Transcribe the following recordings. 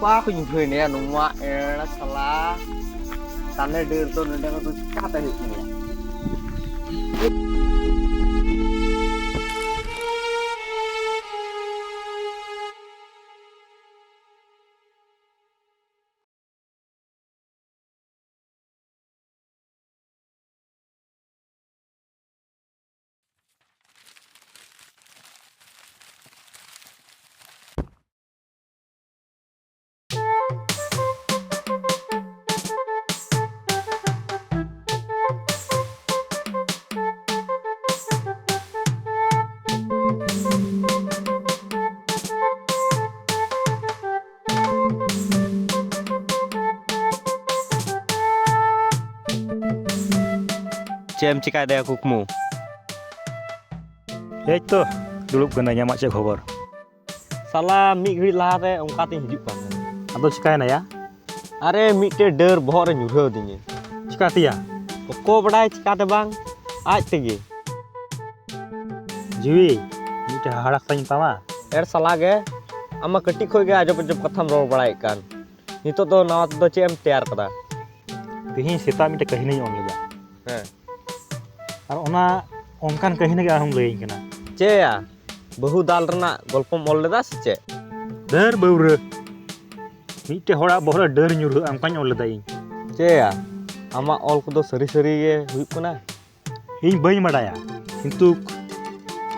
Wah, aku nyuruh ini ya, nunggu salah. Tanah dir tuh nanti aku tuh kata di sini. Cem cikai daya kukmu. Itu dulu gunanya mak cek khobor. Salah mid grid lah re, ongkat yang hidup kan. Atau cikai na ya? Are mid te der bohor nyuruh dingin. Cikati ya? Kok badai cikate bang? Aj tegi. Jiwi, ini harak tanya tama. Salah ge, ama ketik khoi ge ajo katham ror badai kan. Nito to nawa to cem tayar kada. Tihin seta mite kahini on leda. Heh. Ar ona onkan kahini ge ahum lein kana. Ce ya, bahu dal rena golpom ol leda se ce. Dar baure. Mite hora bohra dar nyuruh angkan ol leda in. Ce ya, ama ol kudo seri-seri ge huyuk kana. Ing bayi madaya. Kintu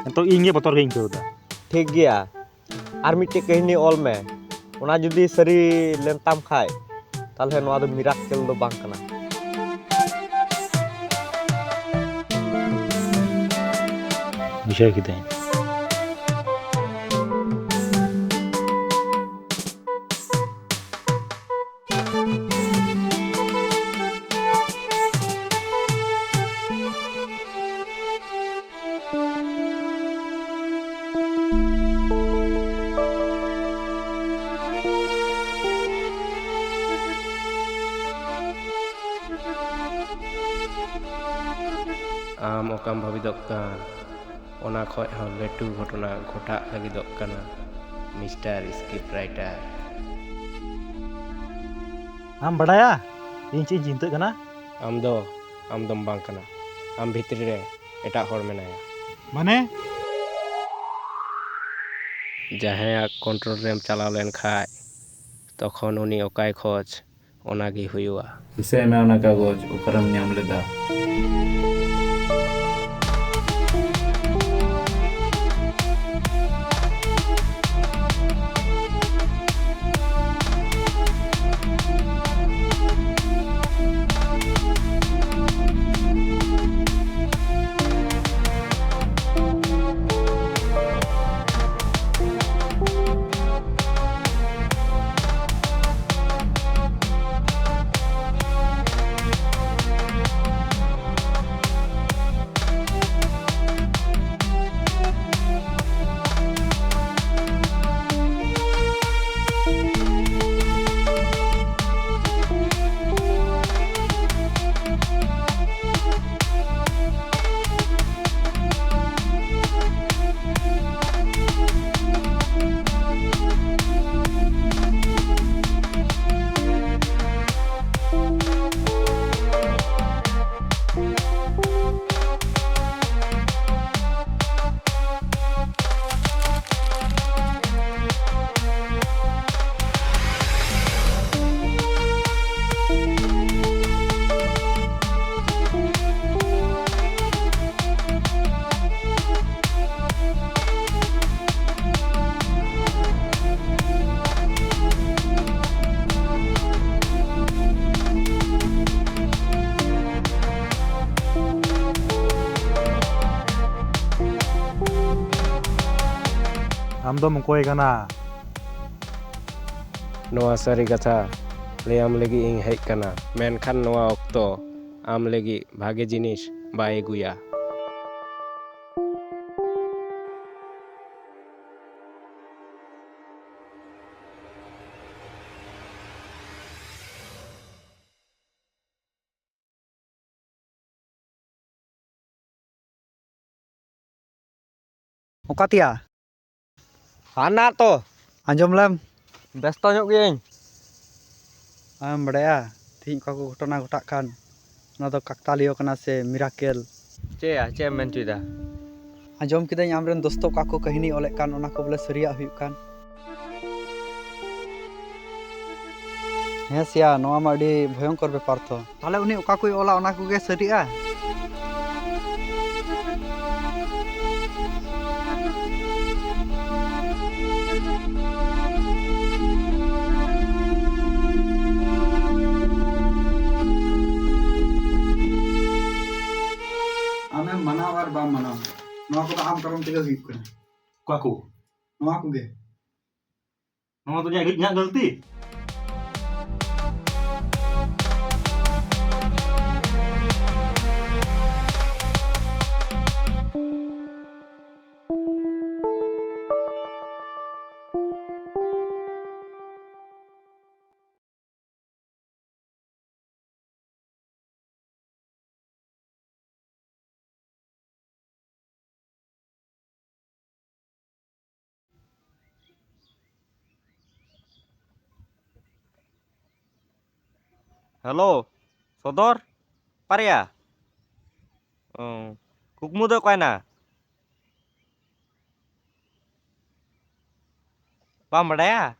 ento inge botor ge ingko da. Thik gya. Ar mite kahini ol me. Ona judi seri lentam khai. Talhe noa do miracle do bang kana. Bisa kita. Am okam bhabidok kan ona khoj ha letu ghotona ghota lagidok kana Mr. Script Writer. Am badaya? Ing cing cinta kana? Am dom bang kana. Am bhitri re etak hor menaya. Mane? Jahaya control rem chalao len khai tokhon uni okai khoj onagi huyua. Kisah me ona kagoj okaram nyam leda. आम दम कोई कना नोआ सारी कथा लेआम लगी इन hedge कना मेनखान नोआ ऑक्तो आम लगी भागे जिनिस बाय गुया Okatia, Hana to anjom lem, besto nyok geng. badaya, tihing ko ghotona ghotakkan. Ona do kaktalio kana se miracle. Ce men cuy dah. Anjom kidañ amren dosto kako kahini olek kan ona ko bole seriak huyuk kan. Heh sia noa ma adi bhoyonkor bepar to. Tale uni oka koy ola ona koge seri'a. Ame manaw ar bam manaw. Noa ko am karom tege huyuk kan. Kaku Noa koge. नवा तो nya गलती Halo, Sodor, Parya. Kukmu do koi na. Pam badaya.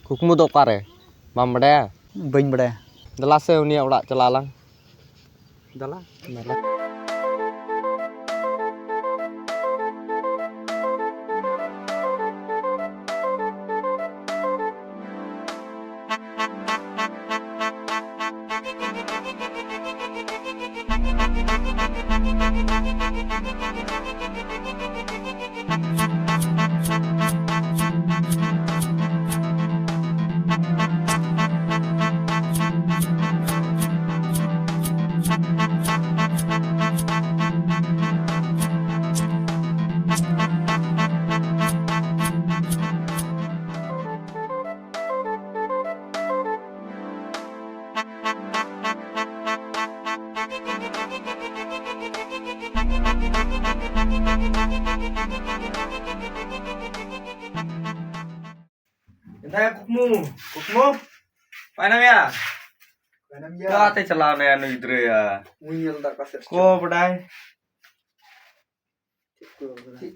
Kukmu do pare. Pam badaya. Bañ badaya. Dala se uni orak celalang. Dala. Dah kukmu. Koi na ya. Kanam Kau ya. te celana anu idre ya. Munyel da kaset. Ko badai.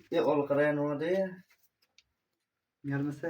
Ya all keren wah deh. Nyal mese.